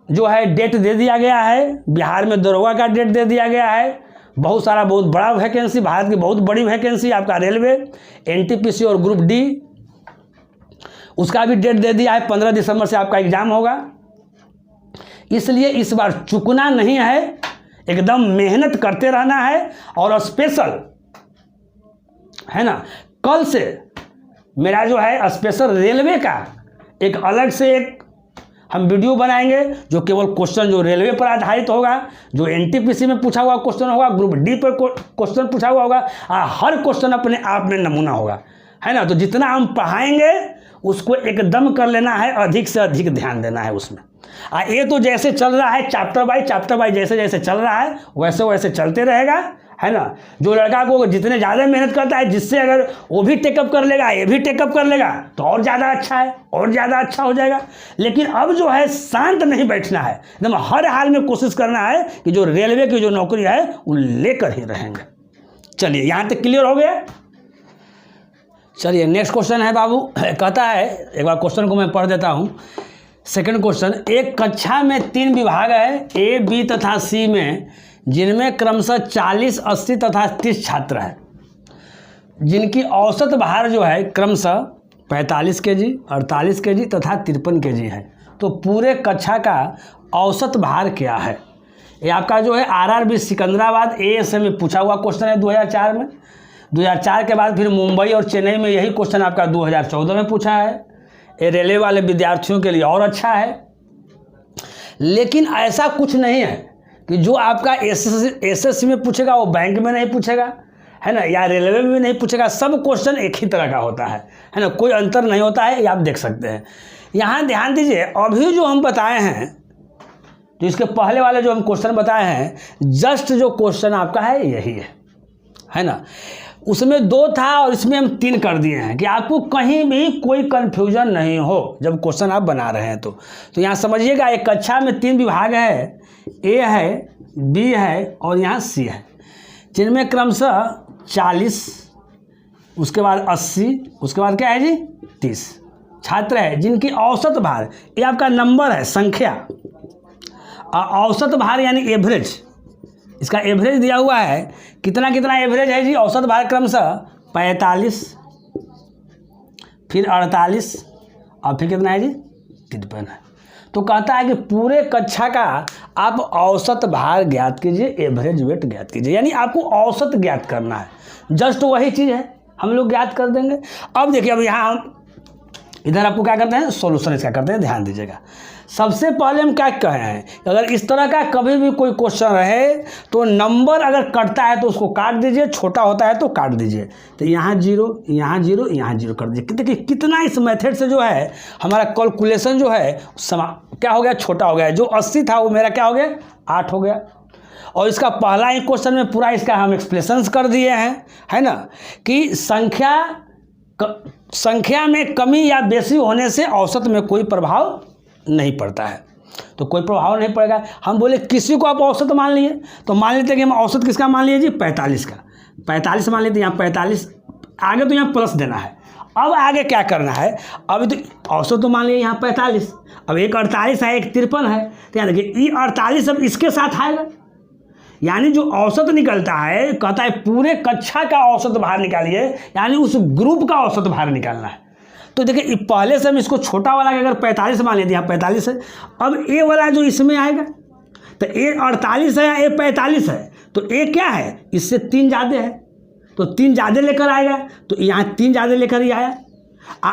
जो है डेट दे दिया गया है। बिहार में दरोगा का डेट दे दिया गया है, बहुत सारा, बहुत बड़ा वैकेंसी, भारत की बहुत बड़ी वैकेंसी आपका रेलवे, NTPC और ग्रुप D, उसका भी डेट दे दिया है। 15 दिसंबर से आपका एग्ज़ाम होगा, इसलिए इस बार चुकना नहीं है, एकदम मेहनत करते रहना है। और स्पेशल, है ना, कल से मेरा जो है स्पेशल रेलवे का एक अलग से एक हम वीडियो बनाएंगे, जो केवल क्वेश्चन जो रेलवे पर आधारित होगा, जो NTPC में पूछा हुआ क्वेश्चन होगा, ग्रुप D पर क्वेश्चन पूछा हुआ होगा, हर क्वेश्चन अपने आप में नमूना होगा, है ना। तो जितना हम पढ़ाएंगे उसको एकदम कर लेना है, अधिक से अधिक ध्यान देना है उसमें। ये तो जैसे चल रहा है चैप्टर बाय जैसे जैसे चल रहा है वैसे वैसे चलते रहेगा, है ना। जो लड़का को जितने ज़्यादा मेहनत करता है, जिससे अगर वो भी टेकअप कर लेगा, ये भी टेकअप कर लेगा, तो और ज़्यादा अच्छा है, और ज़्यादा अच्छा हो जाएगा। लेकिन अब जो है शांत नहीं बैठना है, एकदम हर हाल में कोशिश करना है कि जो रेलवे की जो नौकरी है वो लेकर ही रहेंगे। चलिए, यहाँ तक क्लियर हो गया। चलिए, नेक्स्ट क्वेश्चन है बाबू, कहता है, एक बार क्वेश्चन को मैं पढ़ देता हूँ। सेकंड क्वेश्चन, एक कक्षा में 3 विभाग है, A, B तथा C में, जिनमें क्रमशः 40, 80 तथा 30 छात्र हैं, जिनकी औसत भार जो है क्रमशः 45 kg, 48 kg तथा 53 kg है। तो पूरे कक्षा का औसत भार क्या है। ये आपका जो है RRB सिकंदराबाद ASM में पूछा हुआ क्वेश्चन है 2004 में। 2004 के बाद फिर मुंबई और चेन्नई में यही क्वेश्चन आपका 2014 में पूछा है। ये रेलवे वाले विद्यार्थियों के लिए और अच्छा है। लेकिन ऐसा कुछ नहीं है कि जो आपका SSC में पूछेगा वो बैंक में नहीं पूछेगा, है ना, या रेलवे में भी नहीं पूछेगा। सब क्वेश्चन एक ही तरह का होता है ना, कोई अंतर नहीं होता है, ये आप देख सकते हैं। यहाँ ध्यान दीजिए, अभी जो हम बताए हैं, तो इसके पहले वाले जो हम क्वेश्चन बताए हैं, जस्ट जो क्वेश्चन आपका है यही है ना। उसमें 2 था और इसमें हम 3 कर दिए हैं कि आपको कहीं भी कोई कन्फ्यूजन नहीं हो जब क्वेश्चन आप बना रहे हैं। तो यहाँ समझिएगा, एक कक्षा में 3 विभाग है, ए है, बी है और यहाँ सी है, जिनमें क्रमशः 40, उसके बाद 80, उसके बाद क्या है जी 30 छात्र है जिनकी औसत भार, ये आपका नंबर है, संख्या, औसत भार यानी एवरेज, इसका एवरेज दिया हुआ है, कितना एवरेज है जी, औसत भार क्रमशः 45, फिर 48 और फिर कितना है जी 53 है। तो कहता है कि पूरे कक्षा का आप औसत भार ज्ञात कीजिए, एवरेज वेट ज्ञात कीजिए, यानी आपको औसत ज्ञात करना है। जस्ट वही चीज़ है, हम लोग ज्ञात कर देंगे। अब देखिए, अब यहाँ हम इधर आपको क्या करते हैं, सॉल्यूशन इसका करते हैं, ध्यान दीजिएगा। सबसे पहले हम क्या कहे हैं, अगर इस तरह का कभी भी कोई क्वेश्चन रहे तो नंबर अगर कटता है तो उसको काट दीजिए, छोटा होता है तो काट दीजिए। तो यहाँ 0, यहाँ 0, यहाँ 0 कर दीजिए। देखिए कितना इस मेथड से जो है हमारा कैलकुलेशन जो है क्या हो गया, छोटा हो गया। जो 80 था वो मेरा क्या हो गया, 8 हो गया। और इसका पहला ही क्वेश्चन में पूरा इसका हम एक्सप्लेनेशंस कर दिए हैं, है ना, कि संख्या में कमी या बेसी होने से औसत में कोई प्रभाव नहीं पड़ता है। तो कोई प्रभाव नहीं पड़ेगा। हम बोले किसी को आप औसत मान लिए, तो मान लेते हैं कि हम औसत किसका मान लिए जी, 45 का। 45 मान लेते हैं, यहाँ 45, आगे तो यहाँ प्लस देना है। अब आगे क्या करना है, अभी तो औसत तो मान लिए यहाँ 45, अब एक 48 है, एक 53 है, तो यहाँ देखिए ये 48 अब इसके साथ आएगा, यानी जो औसत निकलता है, कहता है पूरे कक्षा का औसत भार निकालिए, यानी उस ग्रुप का औसत भार निकालना है। तो देखिए पहले से हम इसको छोटा वाला अगर 45 मान लेते हैं, यहाँ 45 है, अब ए वाला जो इसमें आएगा, तो ए 48 है या ए 45 है, तो ए क्या है, इससे 3 ज़्यादा है, तो 3 ज़्यादा लेकर आएगा, तो यहाँ 3 ज़्यादा लेकर ही आया।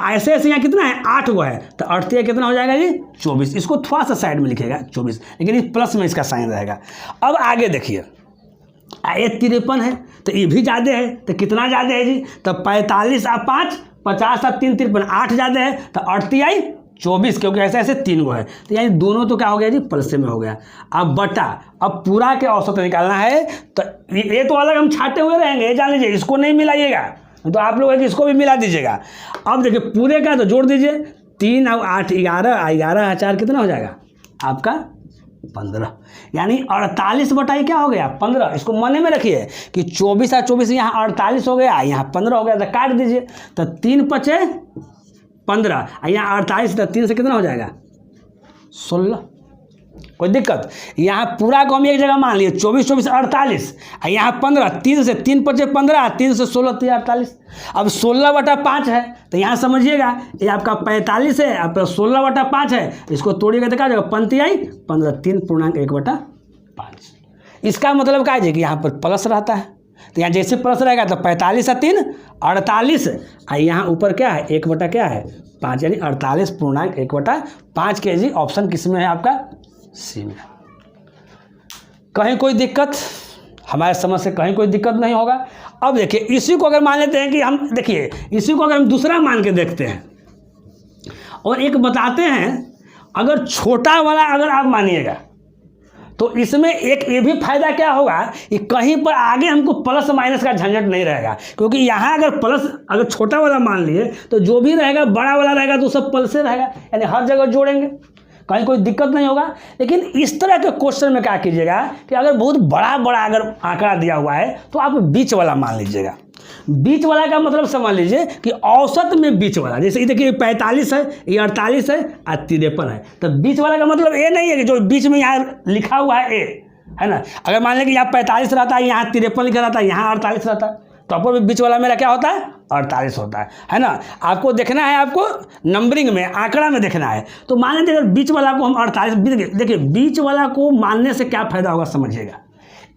ऐसे ऐसे यहाँ कितना है, 8 हुआ है, तो 8 कितना हो जाएगा जी 24। इसको थोड़ा सा साइड में लिखेगा 24, लेकिन इस प्लस में इसका साइन रहेगा। अब आगे देखिए, ये 53 है, तो ये भी ज़्यादा है, तो कितना ज़्यादा है जी, तो 45 और 5, 50 और 3, 53, 8 ज़्यादा है, तो 8 आई 24, क्योंकि ऐसे ऐसे 3 गो है, तो यानी दोनों तो क्या हो गया जी, प्लस में हो गया। अब बटा, अब पूरा के औसत निकालना है, तो ये तो अलग हम छाटे हुए रहेंगे, ये जान लीजिए, इसको नहीं मिलाइएगा, तो आप लोग इसको भी मिला दीजिएगा। अब देखिए पूरे का तो जोड़ दीजिए, 3 और 8 11, 11 4 कितना हो जाएगा आपका 15, यानी 48 बटाई क्या हो गया 15। इसको मन में रखिए कि 24 और 24 यहाँ 48 हो गया, यहाँ 15 हो गया, तो काट दीजिए, तो 3 पचे 15, यहाँ 48, तो 3 से कितना हो जाएगा 16। कोई दिक्कत, यहाँ पूरा को हम एक जगह मान लिए 24 24 48, यहाँ 15, 3 से 3 पचे 15, 3 से 16 3 48। अब 16/5 है, तो यहाँ समझिएगा ये आपका 45 है, आपका 16/5 है, इसको तोड़िएगा तो क्या हो जाएगा, 15 आई 15, 3.1/5। इसका मतलब क्या है कि यहाँ पर प्लस रहता है, तो यहाँ जैसे प्लस रहेगा तो 45 और 3 48, यहाँ ऊपर क्या है 1/5, यानी 48.1/5 kg। ऑप्शन किस में है आपका, सी में। कहीं कोई दिक्कत, हमारे समझ से कहीं कोई दिक्कत नहीं होगा। अब देखिए इसी को अगर मान लेते हैं कि हम, देखिए इसी को अगर हम दूसरा मान के देखते हैं और एक बताते हैं, अगर छोटा वाला अगर आप मानिएगा तो इसमें एक ये भी फायदा क्या होगा कि कहीं पर आगे हमको प्लस माइनस का झंझट नहीं रहेगा, क्योंकि यहाँ अगर प्लस अगर छोटा वाला मान लिए तो जो भी रहेगा बड़ा वाला रहेगा तो सब प्लस से रहेगा, यानी हर जगह जोड़ेंगे, कहीं कोई दिक्कत नहीं होगा। लेकिन इस तरह के क्वेश्चन में क्या कीजिएगा कि अगर बहुत बड़ा अगर आंकड़ा दिया हुआ है तो आप बीच वाला मान लीजिएगा। बीच वाला का मतलब समझ लीजिए कि औसत में बीच वाला, जैसे ये देखिए 45 है, ये 48 है और 53 है, तो बीच वाला का मतलब ये नहीं है कि जो बीच में यहाँ लिखा हुआ है ए, है ना। अगर मान लें कि यहाँ 45 रहता है, यहाँ 53 लिखा रहता है, यहाँ 48 रहता है, तो अपर बीच वाला मेरा क्या होता है 48 होता है ना। आपको देखना है, आपको नंबरिंग में आंकड़ा में देखना है, तो मान लेते अगर बीच वाला को हम 48, देखिए बीच वाला को मानने से क्या फायदा होगा समझिएगा।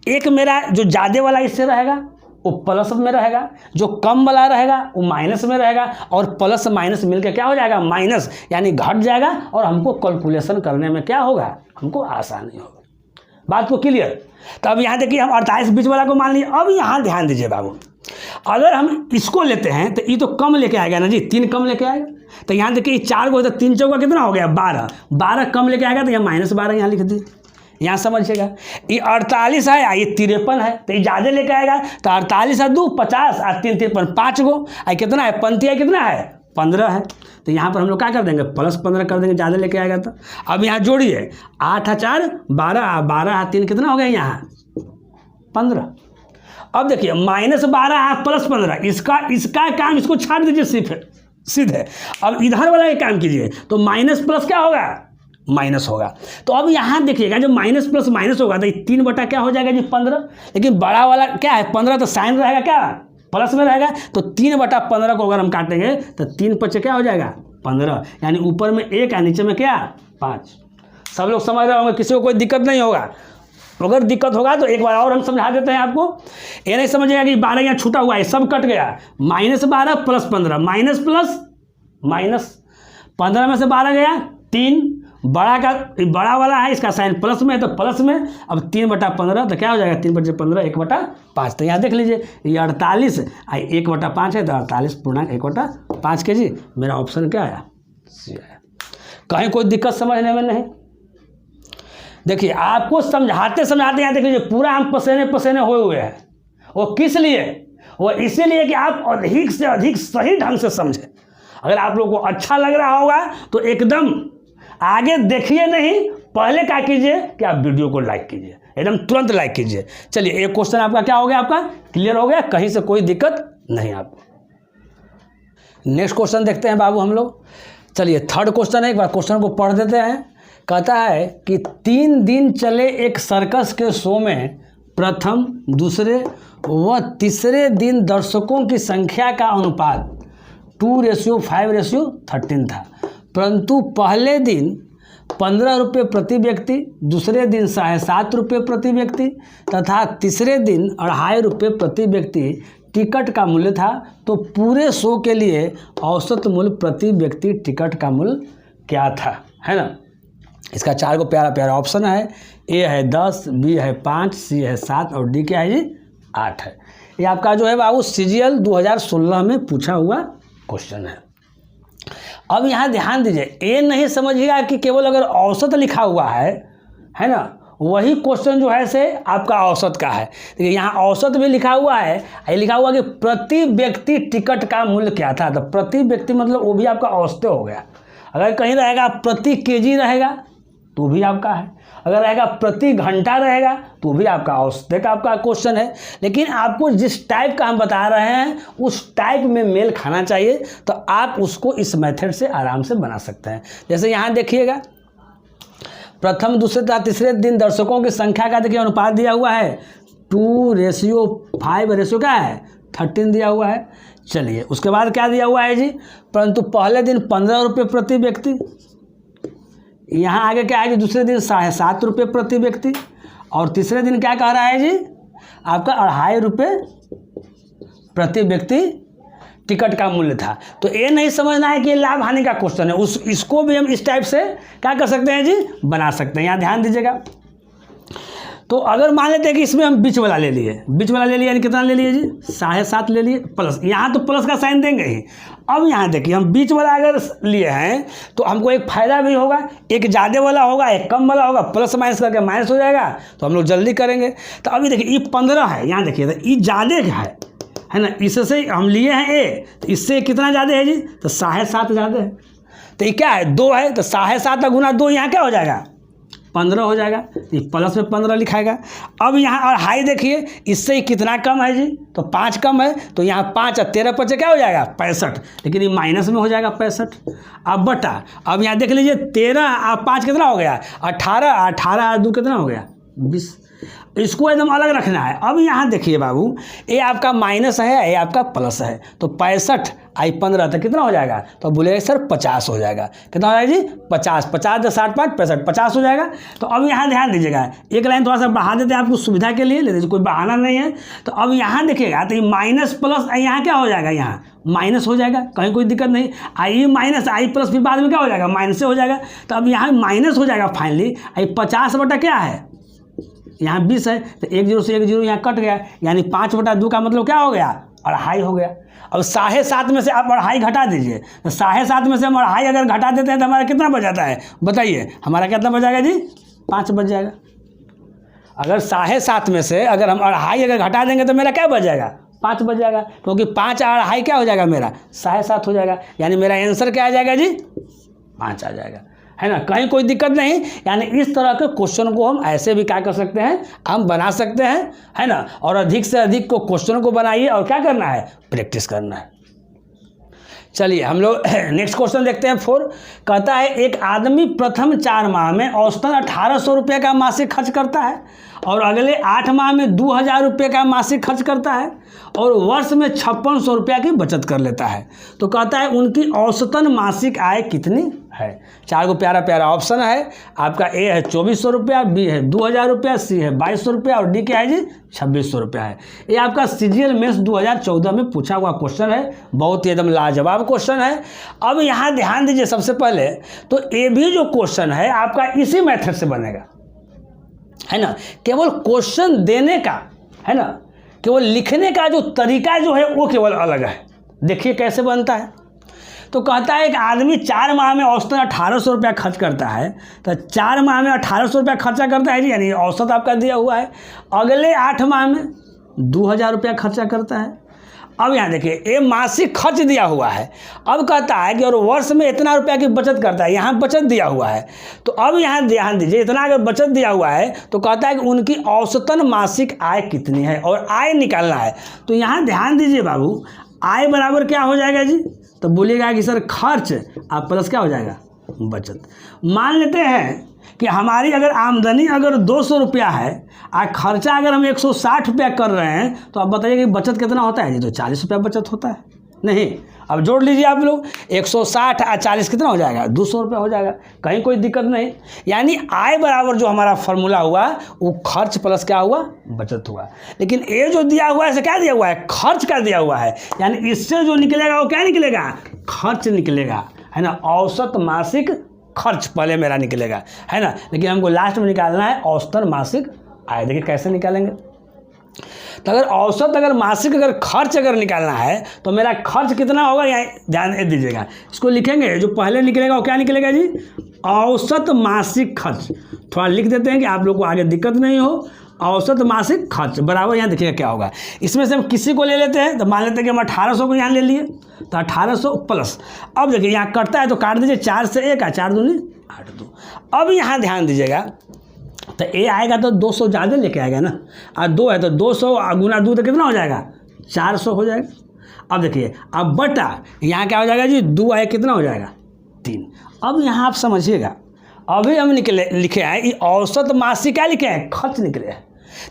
एक मेरा जो ज़्यादा वाला इससे रहेगा वो प्लस में रहेगा, जो कम वाला रहेगा वो माइनस में रहेगा, और प्लस माइनस मिलकर क्या हो जाएगा माइनस, यानी घट जाएगा, और हमको कैलकुलेशन करने में क्या होगा, हमको आसानी होगा। बात को क्लियर। तो अब यहाँ देखिए हम 48 बीच वाला को मान लिए। अब यहाँ ध्यान दीजिए बाबू, अगर हम इसको लेते हैं तो ये तो कम लेके आएगा ना जी, 3 कम लेके आएगा, तो यहाँ देखिए 4 को तो 3 चौका कितना हो गया 12, 12 कम लेके आएगा, तो यहाँ -12 यहाँ लिख दिए, यहाँ समझिएगा, ये 48 है, ये 53 है, तो ये ज़्यादा लेके आएगा, तो 48 और 2 50 और 3 53 5 गो, आई कितना है पंक्ति है, कितना है 15 है, तो यहाँ पर हम लोग क्या कर देंगे +15 कर देंगे, ज़्यादा लेके आएगा। तो अब यहाँ जोड़िए 8 और 4 12, 12 और 3 कितना हो गया यहाँ 15। अब देखिए -12 +15, इसका काम इसको छाट दीजिए सिर्फ सीधे। अब इधर वाला एक काम कीजिए, तो माइनस प्लस क्या होगा माइनस होगा। तो अब यहाँ देखिएगा जो माइनस प्लस माइनस होगा तो 3 बटा क्या हो जाएगा जी 15, लेकिन बड़ा वाला क्या है 15, तो साइन रहेगा क्या प्लस में रहेगा, तो 3 बटा 15 को अगर हम काटेंगे तो 3 × 5 क्या हो जाएगा 15, यानी ऊपर में 1 और नीचे में क्या 5। सब लोग समझ रहे होंगे, किसी को कोई दिक्कत नहीं होगा। अगर दिक्कत होगा तो एक बार और हम समझा देते हैं आपको। ये नहीं समझिएगा कि 12 यहाँ छूटा हुआ है, सब कट गया, -12 + 15 माइनस प्लस माइनस, 15 में से 12 गया 3, बड़ा वाला है इसका साइन प्लस में है तो प्लस में। अब 3 बटा 15 तो क्या हो जाएगा 3 × 15 1 बटा 5। तो यहाँ देख लीजिए ये 48 1 बटा 5 है, तो 48.1/5 के जी मेरा ऑप्शन क्या आया सी आया। कहीं कोई दिक्कत समझने में नहीं। देखिए आपको समझाते यहाँ देख लीजिए पूरा हम पसीने पसीने हुए हैं। वो किस लिए, वो इसीलिए कि आप अधिक से अधिक सही ढंग से समझें। अगर आप लोगों को अच्छा लग रहा होगा तो एकदम आगे देखिए नहीं, पहले क्या कीजिए कि आप वीडियो को लाइक कीजिए, एकदम तुरंत लाइक कीजिए। चलिए एक क्वेश्चन आपका क्या हो गया, आपका क्लियर हो गया, कहीं से कोई दिक्कत नहीं आपको। नेक्स्ट क्वेश्चन देखते हैं बाबू हम लोग। चलिए थर्ड क्वेश्चन है, एक बार क्वेश्चन को पढ़ देते हैं। कहता है कि 3 दिन चले एक सर्कस के शो में प्रथम, दूसरे व तीसरे दिन दर्शकों की संख्या का अनुपात 2:5:13 था, परंतु पहले दिन 15 रुपये प्रति व्यक्ति, दूसरे दिन 7.5 रुपये प्रति व्यक्ति तथा तीसरे दिन 2.5 रुपये प्रति व्यक्ति टिकट का मूल्य था। तो पूरे शो के लिए औसत मूल्य प्रति व्यक्ति टिकट का मूल्य क्या था, है ना। इसका 4 को प्यारा प्यारा ऑप्शन है, ए है 10, बी है 5, सी है 7 और डी क्या है जी 8 है। ये आपका जो है बाबू CGL 2016 में पूछा हुआ क्वेश्चन है। अब यहाँ ध्यान दीजिए, ये नहीं समझिएगा कि केवल अगर औसत लिखा हुआ है ना, वही क्वेश्चन जो है से आपका औसत का है। देखिए यहाँ औसत भी लिखा हुआ है, ये लिखा हुआ कि प्रति व्यक्ति टिकट का मूल्य क्या था। तो प्रति व्यक्ति मतलब वो भी आपका औसत हो गया। अगर कहीं रहेगा प्रति केजी रहेगा तो भी आपका है, अगर रहेगा प्रति घंटा रहेगा तो भी आपका औसत का आपका क्वेश्चन है। लेकिन आपको जिस टाइप का हम बता रहे हैं उस टाइप में मेल खाना चाहिए, तो आप उसको इस मेथड से आराम से बना सकते हैं। जैसे यहाँ देखिएगा प्रथम, दूसरे तथा तीसरे दिन दर्शकों की संख्या का देखिए अनुपात दिया हुआ है 2:5 क्या है 13 दिया हुआ है। चलिए उसके बाद क्या दिया हुआ है जी, परंतु पहले दिन 15 रुपये प्रति व्यक्ति, यहाँ आगे क्या है जी दूसरे दिन 7.5 रुपये प्रति व्यक्ति, और तीसरे दिन क्या कह रहा है जी आपका 2.5 रुपये प्रति व्यक्ति टिकट का मूल्य था। तो ये नहीं समझना है कि ये लाभ हानि का क्वेश्चन है, इसको भी हम इस टाइप से क्या कर सकते हैं जी बना सकते हैं। यहाँ ध्यान दीजिएगा। तो अगर मान लेते हैं कि इसमें हम बीच वाला ले लिए, यानी कितना ले लिए जी 7.5 ले लिए प्लस, यहाँ तो प्लस का साइन देंगे ही। अब यहाँ देखिए हम बीच वाला अगर लिए हैं तो हमको एक फ़ायदा भी होगा, एक ज़्यादा वाला होगा एक कम वाला होगा, प्लस माइनस करके माइनस हो जाएगा, तो हम लोग जल्दी करेंगे। तो अभी देखिए ये 15 है, यहाँ देखिए तो ये ज़्यादा है ना, इससे हम लिए हैं ए, तो इससे कितना ज़्यादा है जी तो 7.5 ज़्यादा है। तो ये क्या है 2 है, तो 7.5 गुना 2 यहाँ क्या हो जाएगा 15 हो जाएगा, ये प्लस में 15 लिखाएगा। अब यहाँ 2.5 देखिए, इससे ही कितना कम है जी तो 5 कम है, तो यहाँ 5 और 13 5 क्या हो जाएगा 65, लेकिन ये माइनस में हो जाएगा 65। अब बटा, अब यहाँ देख लीजिए 13 और 5 कितना हो गया 18, 18 और 2 कितना हो गया 20। इसको एकदम अलग रखना है। अब यहाँ देखिए बाबू, ये आपका माइनस है, ये आपका प्लस है, तो 65 आई 15 तो कितना हो जाएगा, तो बोलेगा सर 50 हो जाएगा। कितना हो जाएगा जी 50, 50 × 60 5 65, 50 हो जाएगा। तो अब यहाँ ध्यान दीजिएगा, एक लाइन थोड़ा सा बढ़ा देते हैं आपको सुविधा के लिए, ले दीजिए, कोई बहाना नहीं है। तो अब यहाँ देखिएगा तो ये माइनस प्लस यहाँ क्या हो जाएगा, यहाँ माइनस हो जाएगा, कहीं कोई दिक्कत नहीं। आई माइनस आई प्लस फिर बाद में क्या हो जाएगा माइनस से हो जाएगा। तो अब यहाँ माइनस हो जाएगा फाइनली, आई 50 बटा क्या है यहाँ 20 है, तो 1 0 से 1 0 यहाँ कट गया, यानी 5 बटा 2 का मतलब क्या हो गया 2.5 हो गया। अब 7.5 में से आप 2.5 घटा दीजिए, तो 7.5 में से हम 2.5 अगर घटा देते हैं तो हमारा कितना बच जाता है बताइए, हमारा कितना बच जाएगा जी 5 बच जाएगा। अगर 7.5 में से अगर हम 2.5 अगर घटा देंगे तो मेरा क्या बच जाएगा, 5 बच जाएगा, क्योंकि 5 और 2.5 क्या हो जाएगा मेरा 7.5 हो जाएगा, यानी मेरा आंसर क्या आ जाएगा जी 5 आ जाएगा, है ना। कहीं कोई दिक्कत नहीं। यानी इस तरह के क्वेश्चन को हम ऐसे भी क्या कर सकते हैं, हम बना सकते हैं, है ना। और अधिक से अधिक को क्वेश्चन को बनाइए और क्या करना है, प्रैक्टिस करना है। चलिए हम लोग नेक्स्ट क्वेश्चन देखते हैं 4। कहता है एक आदमी प्रथम 4 माह में औसतन 1800 रुपये का मासिक खर्च करता है और अगले 8 माह में 2000 रुपये का मासिक खर्च करता है और वर्ष में 5600 रुपये की बचत कर लेता है। तो कहता है उनकी औसतन मासिक आय कितनी है। 4 को प्यारा प्यारा ऑप्शन है आपका। ए है 2400 रुपया, बी है 2000 रुपया, सी है 2200 रुपया और डी क्या है जी 2600 रुपया है। ये आपका सीजीएल मेंस 2014 में पूछा हुआ क्वेश्चन है, बहुत ही एकदम लाजवाब क्वेश्चन है। अब यहाँ ध्यान दीजिए, सबसे पहले तो ये भी जो क्वेश्चन है आपका इसी मेथड से बनेगा, है ना। केवल क्वेश्चन देने का, है ना, केवल लिखने का जो तरीका जो है वो केवल अलग है। देखिए कैसे बनता है। तो कहता है एक आदमी 4 माह में औसतन 1800 रुपया खर्च करता है, तो 4 माह में 1800 रुपया खर्चा करता है जी, यानी औसत आपका दिया हुआ है। अगले 8 माह में 2000 रुपया खर्चा करता है। अब यहाँ देखिए ये मासिक खर्च दिया हुआ है। अब कहता है कि और वर्ष में इतना रुपया की बचत करता है, यहाँ बचत दिया हुआ है। तो अब यहाँ ध्यान दीजिए, इतना अगर बचत दिया हुआ है तो कहता है कि उनकी औसतन मासिक आय कितनी है और आय निकालना है। तो यहाँ ध्यान दीजिए बाबू, आय बराबर क्या हो जाएगा जी, तो बोलिएगा कि सर खर्च आप प्लस क्या हो जाएगा बचत। मान लेते हैं कि हमारी अगर आमदनी अगर 200 रुपया है और खर्चा अगर हम 160 रुपया कर रहे हैं, तो आप बताइए कि बचत कितना होता है जी, तो 40 रुपया बचत होता है। नहीं, अब जोड़ लीजिए आप लोग, 160 और 40 कितना हो जाएगा 200 रुपया हो जाएगा, कहीं कोई दिक्कत नहीं। यानी आय बराबर जो हमारा फॉर्मूला हुआ वो खर्च प्लस क्या हुआ बचत हुआ। लेकिन ये जो दिया हुआ है इसे क्या दिया हुआ है, खर्च का दिया हुआ है, यानी इससे जो निकलेगा वो क्या निकलेगा, खर्च निकलेगा, है ना। औसत मासिक खर्च पहले मेरा निकलेगा, है ना। लेकिन हमको लास्ट में निकालना है औसतन मासिक आय। देखिए कैसे निकालेंगे, तो अगर औसत अगर मासिक अगर खर्च अगर निकालना है तो मेरा खर्च कितना होगा, यहाँ ध्यान दीजिएगा, इसको लिखेंगे। जो पहले निकलेगा वो क्या निकलेगा जी, औसत मासिक खर्च। थोड़ा लिख देते हैं कि आप लोग को आगे दिक्कत नहीं हो। औसत मासिक खर्च बराबर, यहाँ देखिएगा क्या होगा। इसमें से हम किसी को ले लेते हैं, तो मान लेते हैं कि हम 1800 को यहाँ ले लिए, तो 1800 प्लस, अब देखिए यहाँ कटता है तो काट दीजिए, 4 से 1 4 दूनी 8 2। अब यहाँ ध्यान दीजिएगा, तो ए आएगा तो 200 ज़्यादा लेके आएगा ना, और 2 है तो 200 गुना 2 तो कितना हो जाएगा 400 हो जाएगा। अब देखिए अब बटा यहाँ क्या हो जाएगा जी, 2 आए कितना हो जाएगा 3। अब यहाँ आप समझिएगा, अभी हम लिखे हैं ये औसत मासिक क्या लिखे हैं, खर्च निकले हैं।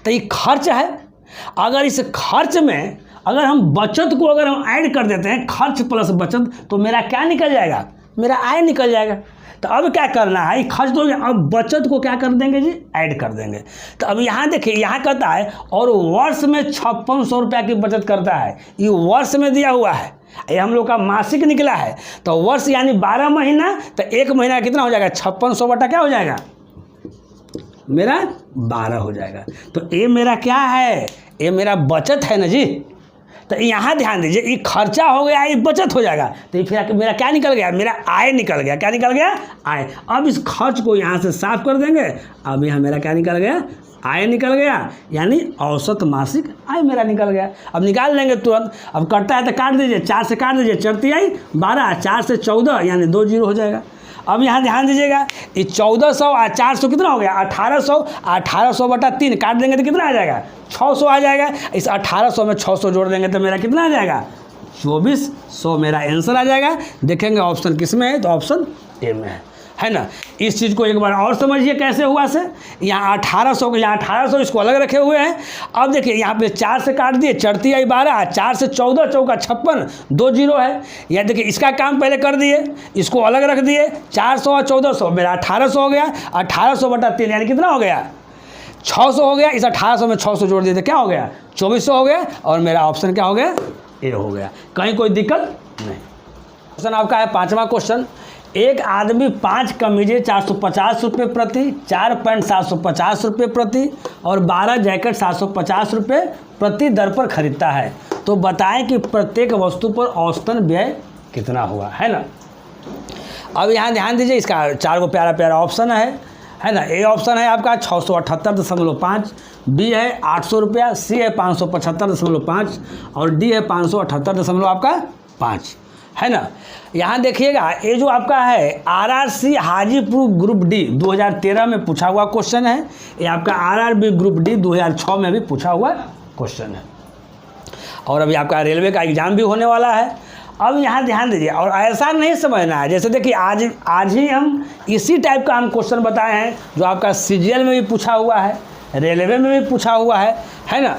तो ये खर्च है, अगर इस खर्च में अगर हम बचत को अगर हम ऐड कर देते हैं, खर्च प्लस बचत, तो मेरा क्या निकल जाएगा, मेरा आय निकल जाएगा। तो अब क्या करना है, खर्च तो अब बचत को क्या कर देंगे जी, ऐड कर देंगे। तो अब यहाँ देखिए, यहाँ कहता है और वर्ष में 5600 रुपया की बचत करता है, ये वर्ष में दिया हुआ है, ये हम लोग का मासिक निकला है। तो वर्ष यानी 12 महीना, तो 1 महीना कितना हो जाएगा 5600 बटा क्या हो जाएगा मेरा 12 हो जाएगा। तो ये मेरा क्या है, ये मेरा बचत है ना जी। तो यहाँ ध्यान दीजिए, ये खर्चा हो गया, ये बचत हो जाएगा, तो ये फिर मेरा क्या निकल गया, मेरा आय निकल गया। क्या निकल गया, आय। अब इस खर्च को यहाँ से साफ कर देंगे, अब यहाँ मेरा क्या निकल गया, आय निकल गया, यानी औसत मासिक आय मेरा निकल गया। अब निकाल लेंगे तुरंत। अब कटता है तो काट दीजिए, 4 से काट दीजिए, 4 तिहाई 12, 4 से 14 यानी 2 जीरो हो जाएगा। अब यहाँ ध्यान दीजिएगा, ये 1400 और 400 कितना हो गया 1800, 1800 बटा 3 काट देंगे तो कितना आ जाएगा 600 आ जाएगा। इस 1800 में 600 जोड़ देंगे तो मेरा कितना आ जाएगा 2400 मेरा आंसर आ जाएगा। देखेंगे ऑप्शन किस में है, तो ऑप्शन ए में है ना। इस चीज़ को एक बार और समझिए कैसे हुआ से। यहाँ 1800 को, यहाँ 1800 इसको अलग रखे हुए हैं। अब देखिए यहाँ पे 4 से काट दिए, 4 तिहाई 12, 4 से 14 चौका 56, 2 जीरो है। या देखिए इसका काम पहले कर दिए, इसको अलग रख दिए, 400 और 1400 मेरा 1800 हो गया। 1800 बटा 3 यानी कितना हो गया 600 हो गया। इस 1800 में 600 जोड़ दिए तो क्या हो गया 2400 हो गया, और मेरा ऑप्शन क्या हो गया ए हो गया। कहीं कोई दिक्कत नहीं। क्वेश्चन आपका है 5वां क्वेश्चन। एक आदमी 5 कमीजें 450 रुपये प्रति, 4 पैंट 750 रुपये प्रति और 12 जैकेट 750 रुपये प्रति दर पर खरीदता है। तो बताएं कि प्रत्येक वस्तु पर औसतन व्यय कितना हुआ, है ना। अब यहाँ ध्यान दीजिए, इसका 4 को प्यारा प्यारा ऑप्शन है है ना। ए ऑप्शन है आपका 678.5, बी है 800 रुपया, सी है 575.5 और डी है 578.5, है ना। यहाँ देखिएगा ये जो आपका है RRC हाजीपुर ग्रुप डी 2013 में पूछा हुआ क्वेश्चन है, ये आपका RRB ग्रुप डी 2006 में भी पूछा हुआ क्वेश्चन है। और अभी आपका रेलवे का एग्ज़ाम भी होने वाला है। अब यहाँ ध्यान दीजिए, और ऐसा नहीं समझना है जैसे देखिए आज ही हम इसी टाइप का हम क्वेश्चन बताए हैं जो आपका CGL में भी पूछा हुआ है, रेलवे में भी पूछा हुआ है ना।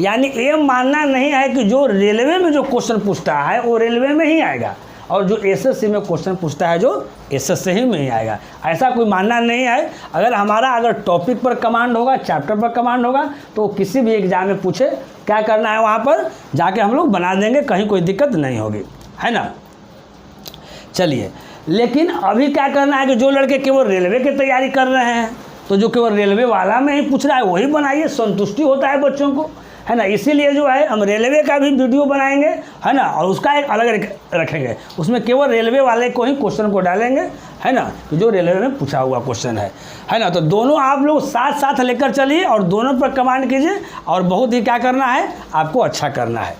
यानी ये मानना नहीं है कि जो रेलवे में जो क्वेश्चन पूछता है वो रेलवे में ही आएगा, और जो SSC में क्वेश्चन पूछता है जो SSC ही में ही आएगा, ऐसा कोई मानना नहीं है। अगर टॉपिक पर कमांड होगा, चैप्टर पर कमांड होगा, तो किसी भी एग्जाम में पूछे क्या करना है, वहाँ पर जाके हम लोग बना देंगे, कहीं कोई दिक्कत नहीं होगी, है ना। चलिए, लेकिन अभी क्या करना है कि जो लड़के केवल रेलवे की तैयारी कर रहे हैं, तो जो केवल रेलवे वाला में ही पूछ रहा है वही बनाइए, संतुष्टि होता है बच्चों को, है ना। इसीलिए जो है हम रेलवे का भी वीडियो बनाएंगे, है ना, और उसका एक अलग रखेंगे, उसमें केवल रेलवे वाले को ही क्वेश्चन को डालेंगे, है ना, कि जो रेलवे में पूछा हुआ क्वेश्चन है ना। तो दोनों आप लोग साथ साथ लेकर चलिए और दोनों पर कमांड कीजिए, और बहुत ही क्या करना है, आपको अच्छा करना है।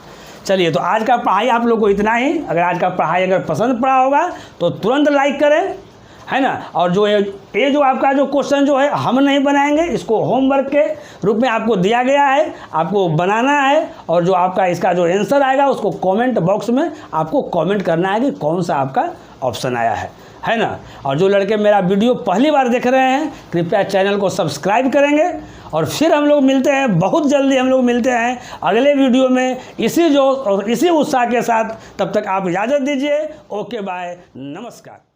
चलिए, तो आज का पढ़ाई आप लोग को इतना ही। अगर आज का पढ़ाई अगर पसंद पड़ा होगा तो तुरंत लाइक करें, है ना। और जो ये जो आपका जो क्वेश्चन जो है हम नहीं बनाएंगे, इसको होमवर्क के रूप में आपको दिया गया है, आपको बनाना है, और जो आपका इसका जो आंसर आएगा उसको कमेंट बॉक्स में आपको कमेंट करना है कि कौन सा आपका ऑप्शन आया है ना। और जो लड़के मेरा वीडियो पहली बार देख रहे हैं, कृपया चैनल को सब्सक्राइब करेंगे। और फिर हम लोग मिलते हैं, बहुत जल्दी हम लोग मिलते हैं अगले वीडियो में इसी जोश और इसी उत्साह के साथ। तब तक आप इजाज़त दीजिए। ओके, बाय, नमस्कार।